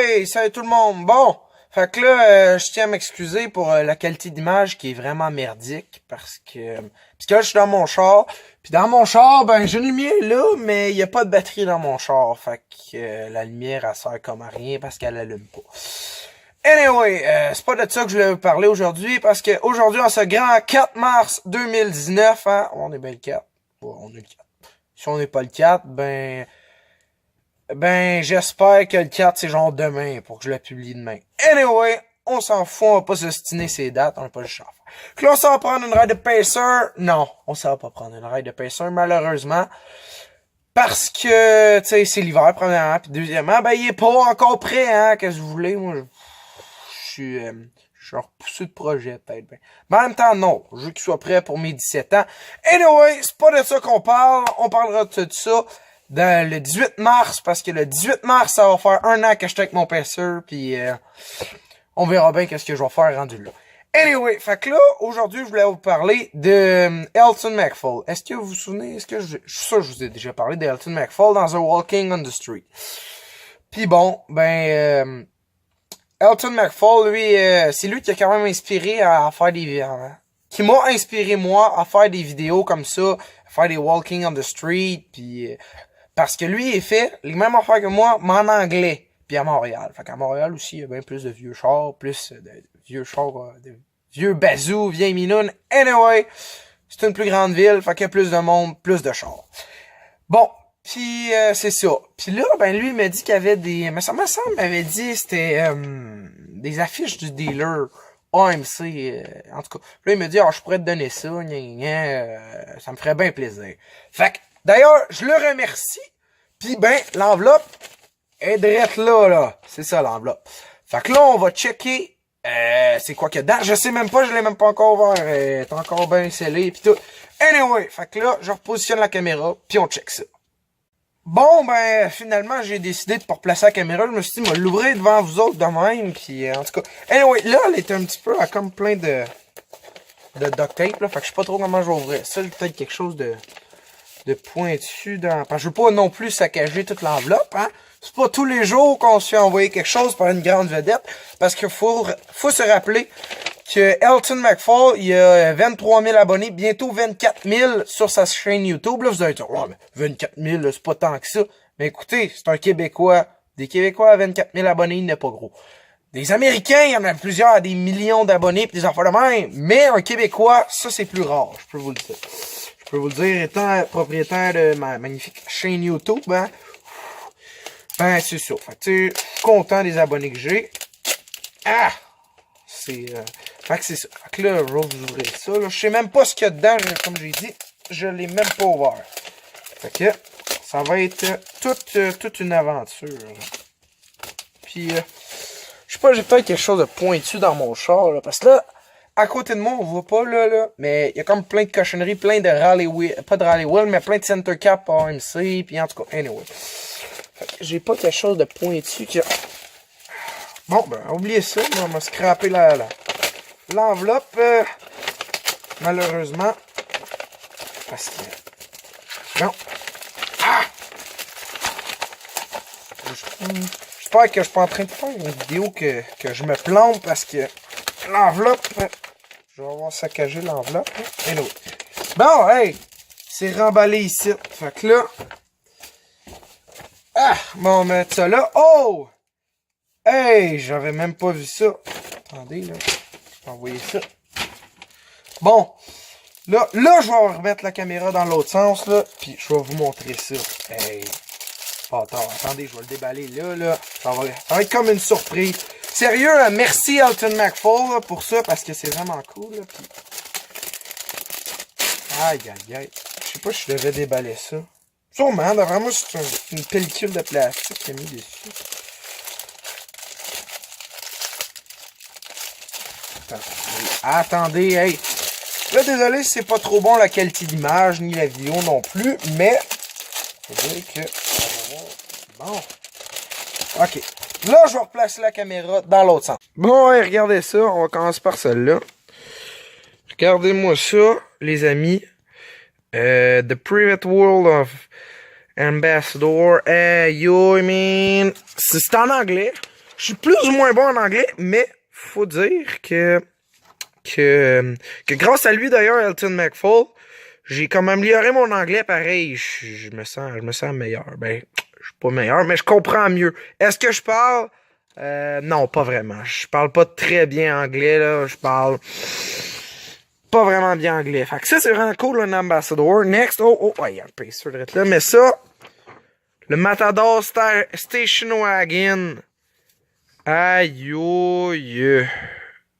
Hey, salut tout le monde. Bon, fait que là, je tiens à m'excuser pour la qualité d'image qui est vraiment merdique parce que là, je suis dans mon char. Puis dans mon char, ben j'ai une lumière là, mais il y a pas de batterie dans mon char. Fait que la lumière, elle sert comme à rien parce qu'elle allume pas. Anyway, c'est pas de ça que je voulais vous parler aujourd'hui parce que aujourd'hui, en ce grand 4 mars 2019, hein, on est bien le 4. Ouais, on est le 4. Si on n'est pas le 4, ben, j'espère que le 4, c'est genre demain, pour que je le publie demain. Anyway, on s'en fout, on va pas s'ostiner ces dates, on n'a pas le chance. Puis là, on s'en va prendre une ride de pacer. Non, on s'en va pas prendre une ride de pacer, malheureusement. Parce que, tu sais, c'est l'hiver, premièrement, puis deuxièmement, ben, il est pas encore prêt, hein, qu'est-ce que vous voulez, moi, je suis repoussé de projet, peut-être. Ben. Mais en même temps, non, je veux qu'il soit prêt pour mes 17 ans. Anyway, c'est pas de ça qu'on parle, on parlera de ça dans le 18 mars, parce que le 18 mars, ça va faire un an que j'étais avec mon pacer, puis on verra bien qu'est-ce que je vais faire rendu là. Anyway, fait que là, aujourd'hui, je voulais vous parler de Elton McFall. Est-ce que vous vous souvenez, je suis sûr que je vous ai déjà parlé d'Elton McFall dans The Walking on the Street. Puis bon, ben, Elton McFall, lui, c'est lui qui a quand même inspiré à faire des vidéos, hein, qui m'a inspiré, moi, à faire des vidéos comme ça, à faire des Walking on the Street, puis parce que lui, il fait les mêmes affaires que moi, mais en anglais, puis à Montréal. Fait qu'à Montréal aussi, il y a bien plus de vieux chars, plus de vieux chars, de vieux bazous, vieilles minounes. Anyway, c'est une plus grande ville, fait qu'il y a plus de monde, plus de chars. Bon, puis c'est ça. Puis là, ben lui, il m'a dit qu'il y avait des... Mais ça me semble, il m'avait dit c'était des affiches du dealer AMC. En tout cas, là, il m'a dit, je pourrais te donner ça, ça me ferait bien plaisir. Fait que, d'ailleurs, je le remercie. Puis ben, l'enveloppe est drette là. C'est ça, l'enveloppe. Fait que là, on va checker c'est quoi qu'il y a dedans. Je sais même pas, je l'ai même pas encore ouvert. Est encore bien scellé pis tout. Anyway, fait que là, je repositionne la caméra, puis on check ça. Bon, ben, finalement, j'ai décidé de pas replacer la caméra. Je me suis dit, moi, l'ouvrir devant vous autres de même, puis en tout cas. Anyway, là, elle est un petit peu comme plein de duct tape, là. Fait que je sais pas trop comment je vais ouvrir ça. Peut-être quelque chose de pointu dans... Parce que je veux pas non plus saccager toute l'enveloppe, hein. C'est pas tous les jours qu'on se fait envoyer quelque chose par une grande vedette. Parce qu'il faut se rappeler que Elton McFall, il a 23 000 abonnés, bientôt 24 000 sur sa chaîne YouTube. Là, vous allez dire, oh, mais 24 000, c'est pas tant que ça. Mais écoutez, c'est un Québécois. Des Québécois à 24 000 abonnés, il n'est pas gros. Des Américains, il y en a plusieurs à des millions d'abonnés pis des enfants de même. Mais un Québécois, ça, c'est plus rare, je peux vous le dire. Je peux vous le dire, étant propriétaire de ma magnifique chaîne YouTube, hein. Ben, c'est ça. Fait que, tu sais, je suis content des abonnés que j'ai. Ah! C'est, fait que c'est ça. Fait que là, je vais vous ouvrir ça, là. Je sais même pas ce qu'il y a dedans, comme j'ai dit. Je l'ai même pas ouvert. Fait que, ça va être toute une aventure. Puis, je sais pas, j'ai peut-être quelque chose de pointu dans mon char, là. Parce que là, à côté de moi, on voit pas, là. Mais il y a comme plein de cochonneries, plein de rally wheel, pas de rally wheel, mais plein de center cap AMC. Puis en tout cas, anyway. J'ai pas quelque chose de pointu qui a... Bon, ben, oubliez ça. On m'a scrappé l'enveloppe. Malheureusement. Parce que... Non. Ah! J'espère que je suis pas en train de faire une vidéo que je me plante parce que l'enveloppe... Je vais avoir saccagé l'enveloppe. Anyway. Bon, hey! C'est remballé ici. Fait que là... Ah! Bon, on va mettre ça là. Oh! Hey! J'avais même pas vu ça. Attendez, là. Je vais envoyer ça. Bon. Là, je vais remettre la caméra dans l'autre sens, là. Puis je vais vous montrer ça. Hey! Pas tard. Attendez, je vais le déballer là. Ça va être comme une surprise. Sérieux, là, merci Elton McFall là, pour ça, parce que c'est vraiment cool, là. Puis... Aïe. Je sais pas si je devais déballer ça. Sûrement, d'après moi, c'est une pellicule de plastique qui est mis dessus. Attendez, hey! Là, désolé si c'est pas trop bon la qualité d'image, ni la vidéo non plus, mais... faut dire que... Bon. Ok. Là, je vais replacer la caméra dans l'autre sens. Bon, hey, regardez ça. On va commencer par celle-là. Regardez-moi ça, les amis. The Private World of Ambassador. Yo, I mean... C'est en anglais. Je je suis plus ou moins bon en anglais, mais faut dire que grâce à lui, d'ailleurs, Elton McFall, j'ai comme amélioré mon anglais pareil. Je me sens meilleur. Ben, je suis pas meilleur, mais je comprends mieux. Est-ce que je parle? Non, pas vraiment. Je parle pas très bien anglais, là. Je parle pas vraiment bien anglais. Fait que ça, c'est vraiment cool, un ambassador. Next, il y a un pacer de là. Mais ça, le Matador Station Wagon. Aïe, aïe.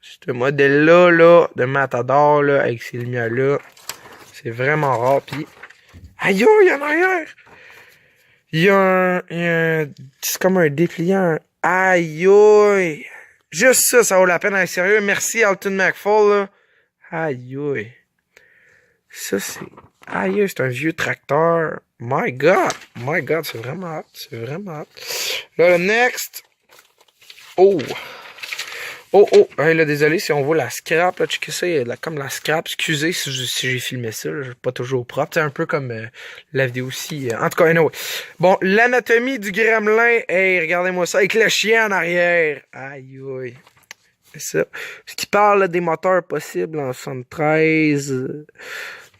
Ce modèle-là, là, de Matador, là, avec ces lumières-là, c'est vraiment rare. Puis, aïe, aïe, en arrière! Il y a c'est comme un dépliant. Aïe, aïe! Juste ça, ça vaut la peine, sérieux. Merci, Elton McFall, là. Aïe, aïe. Ça, c'est... Aïe, c'est un vieux tracteur. My God, c'est vraiment hot. C'est vraiment hot. Là, le next. Hey, là, désolé si on voit la scrap, là, checkez ça, il y a comme la scrap, excusez si j'ai filmé ça, là, j'ai pas toujours propre, c'est un peu comme la vidéo aussi, en tout cas, anyway. Bon, l'anatomie du gremlin, hey, regardez-moi ça, avec le chien en arrière, aïe, aïe, c'est ça, ce qui parle là, des moteurs possibles en 73,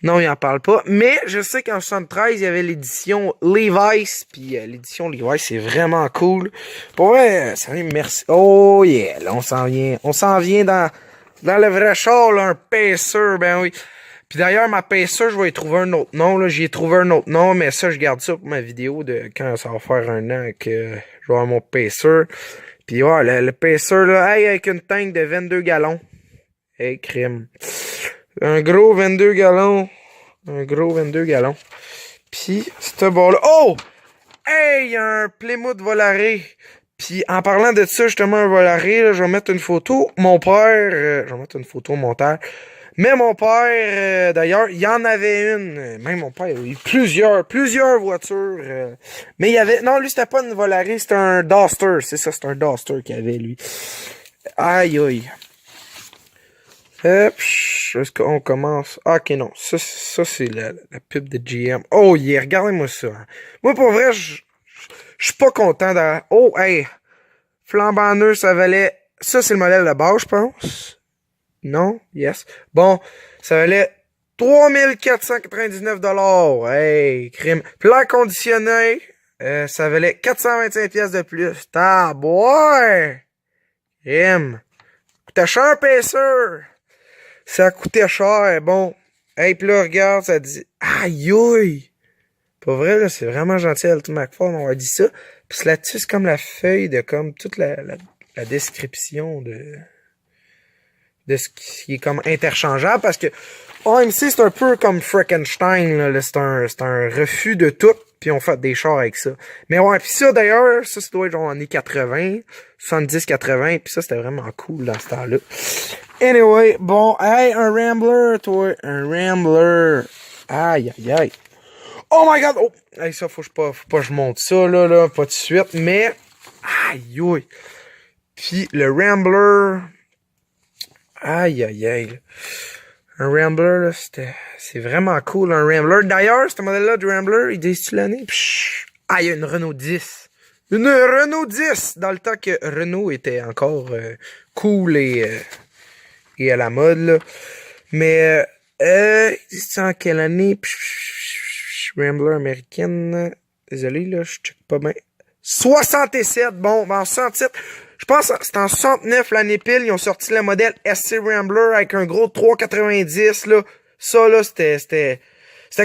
non, il en parle pas. Mais je sais qu'en 73, il y avait l'édition Levi's. Puis l'édition Levi's, c'est vraiment cool. Pour vrai, sérieux, merci. Oh yeah, là, on s'en vient. On s'en vient dans le vrai char, là, un Pacer, ben oui. Puis d'ailleurs, ma Pacer, je vais y trouver un autre nom. Là, j'y ai trouvé un autre nom, mais ça, je garde ça pour ma vidéo de quand ça va faire un an que je vais avoir mon Pacer. Puis ouais, le Pacer, là, hey, avec une tank de 22 gallons. Hey, crime. Un gros 22 gallons. Puis, ce bord-là. Oh! Hey, il y a un Plymouth Volare. Puis, en parlant de ça, justement, un Volare, là, je vais mettre une photo. Mon père, je vais mettre une photo au montage. Mais mon père, d'ailleurs, il y en avait une. Même mon père, il a eu plusieurs voitures. Mais il y avait... Non, lui, c'était pas une Volare, c'était un Duster. C'est ça, c'est un Duster qu'il avait, lui. Aïe, aïe. Est-ce qu'on commence? Ah, ok, non. Ça c'est la pub de GM. Oh, yeah, regardez-moi ça. Moi, pour vrai, je suis pas content de... Oh, hey! Flambant neuf, ça valait... Ça, c'est le modèle de base, je pense. Non? Yes. Bon, ça valait 3499 $. Hey, crime. Plan conditionné, ça valait 425 pièces de plus. Boy! Crime. Coûtait cher un Pacer. Ça coûtait cher, bon. Hey, pis là, regarde, ça dit... Aïe, aïe! Pas vrai, là, c'est vraiment gentil, Elton McFall, on a dit ça. Pis là-dessus, c'est comme la feuille de comme toute la description de ce qui est comme interchangeable, parce que AMC, c'est un peu comme Frankenstein, là, c'est un refus de tout, puis on fait des chars avec ça. Mais ouais, pis ça, d'ailleurs, ça doit être genre années 80, 70-80, pis ça, c'était vraiment cool dans ce temps-là. Anyway, bon, hey, un Rambler, toi, un Rambler. Aïe, aïe, aïe. Oh my God! Oh! Hey, ça, faut pas que je monte ça, là, pas de suite, mais... Aïe, aïe. Puis, le Rambler... Aïe, aïe, aïe. Un Rambler, là, c'est vraiment cool, un Rambler. D'ailleurs, ce modèle-là du Rambler, il dit-tu l'année? Ah, il y a une Renault 10. Une Renault 10! Dans le temps que Renault était encore cool et à la mode, là. Mais, c'est en quelle année? Rambler américaine. Désolé, là, je check pas bien. 67, bon, en 67. Je pense que c'était en 69, l'année pile, ils ont sorti le modèle SC Rambler avec un gros 390, là. Ça, là, c'était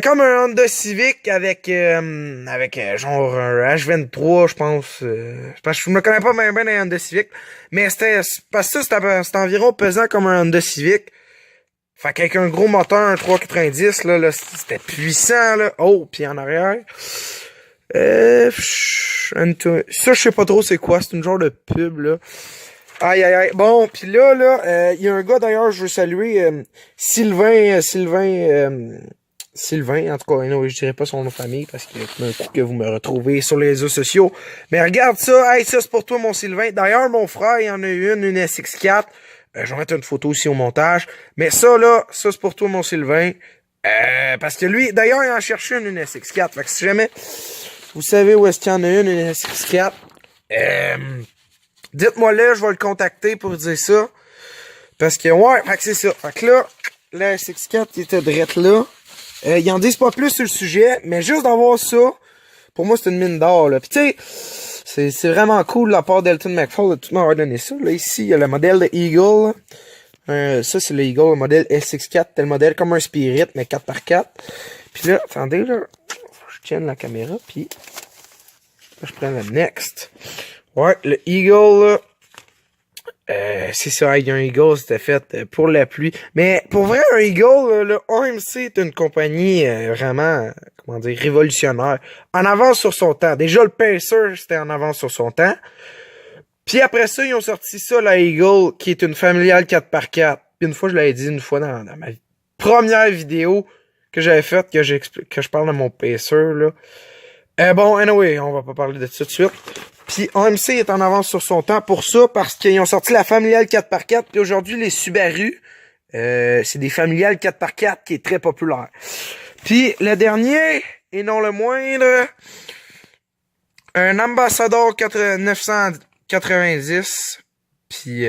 comme un Honda Civic avec genre un H23, je pense. Parce que je me connais pas bien les Honda Civic. Mais parce que ça, c'était environ pesant comme un Honda Civic. Fait qu'avec un gros moteur, un 390, là c'était puissant, là. Oh, puis en arrière. Ça, je sais pas trop c'est quoi. C'est une genre de pub, là. Aïe, aïe, aïe. Bon, puis là, il y a un gars, d'ailleurs, je veux saluer, Sylvain, en tout cas, non, je dirais pas son nom de famille, parce qu'il y a un coup que vous me retrouvez sur les réseaux sociaux. Mais regarde ça, hey, ça c'est pour toi, mon Sylvain. D'ailleurs, mon frère, il en a eu une SX4. Je vais mettre une photo aussi au montage. Mais ça, là, ça c'est pour toi, mon Sylvain. Parce que lui, d'ailleurs, il en cherchait une SX4. Fait que si jamais vous savez où est-ce qu'il y en a une SX4, Dites-moi-le, je vais le contacter pour dire ça. Parce que, ouais, fait que c'est ça. Fait que là, la SX4 qui était drette là. Ils en disent pas plus sur le sujet, mais juste d'avoir ça, pour moi, c'est une mine d'or, là. Pis tu sais, c'est vraiment cool de la part d'Elton McFall de tout m'avoir donné ça. Là, ici, il y a le modèle de Eagle. Ça, c'est le Eagle, le modèle SX4. C'est le modèle comme un Spirit, mais 4x4. Puis là, attendez, là. Faut que je tienne la caméra, puis là, je prends le Next. Ouais, le Eagle, là. C'est ça, il y a un Eagle, c'était fait pour la pluie. Mais pour vrai, un Eagle, le AMC est une compagnie vraiment, comment dire, révolutionnaire. En avance sur son temps. Déjà, le Pacer, c'était en avance sur son temps. Puis après ça, ils ont sorti ça, la Eagle, qui est une familiale 4x4. Puis une fois, je l'avais dit une fois dans ma première vidéo que j'avais faite, que je parle de mon Pacer, là. Bon, anyway, on va pas parler de ça tout de suite. Puis AMC est en avance sur son temps pour ça, parce qu'ils ont sorti la familiale 4x4, puis aujourd'hui, les Subaru, c'est des familiales 4x4 qui est très populaire. Puis le dernier, et non le moindre, un Ambassador 990, puis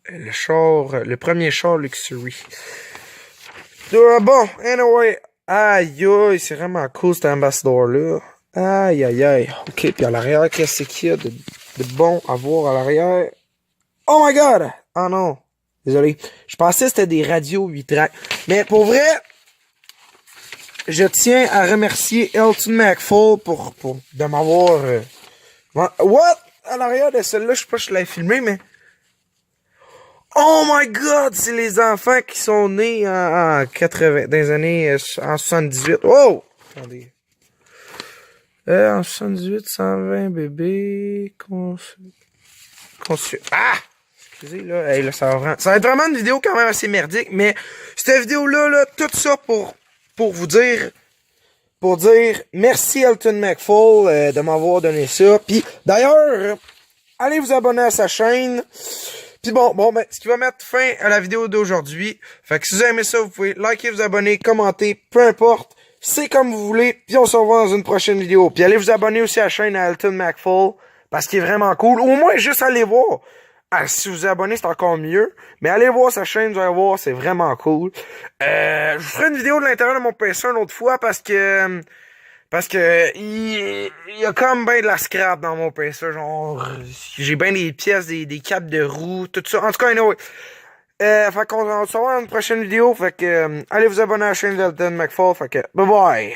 le premier char Luxury. Bon, anyway, aïe aïe, c'est vraiment cool cet Ambassador-là. Aïe aïe aïe. Ok, puis à l'arrière, qu'est-ce qu'il y a de bon à voir à l'arrière? Oh my god! Ah non, désolé. Je pensais que c'était des radios 8 tracks. Mais pour vrai, je tiens à remercier Elton McFall de m'avoir... What? À l'arrière de celle-là, je sais pas si je l'ai filmé, mais... Oh my god! C'est les enfants qui sont nés en 80... dans les années... en 78. Oh! Attendez. En 78, 120 bébés... Ah! Excusez, là. Hey, là, ça va être vraiment une vidéo quand même assez merdique, mais cette vidéo-là, là, tout ça pour vous dire... Pour dire merci Elton McFall de m'avoir donné ça. Puis d'ailleurs, allez vous abonner à sa chaîne. Puis bon, ben, ce qui va mettre fin à la vidéo d'aujourd'hui. Fait que si vous aimez ça, vous pouvez liker, vous abonner, commenter, peu importe. C'est comme vous voulez. Puis on se revoit dans une prochaine vidéo. Puis allez vous abonner aussi à la chaîne à Elton McFall. Parce qu'il est vraiment cool. Au moins, juste allez voir. Ah, si vous vous abonnez, c'est encore mieux. Mais allez voir sa chaîne, vous allez voir, c'est vraiment cool. Je vous ferai une vidéo de l'intérieur de mon PC une autre fois parce que il y a comme ben de la scrap dans mon PC. Genre, j'ai ben des pièces, des capes de roue, tout ça. En tout cas, anyway. Fait qu'on se revoit dans une prochaine vidéo. Fait que, allez vous abonner à la chaîne d'Elton McFall. Fait que, bye bye.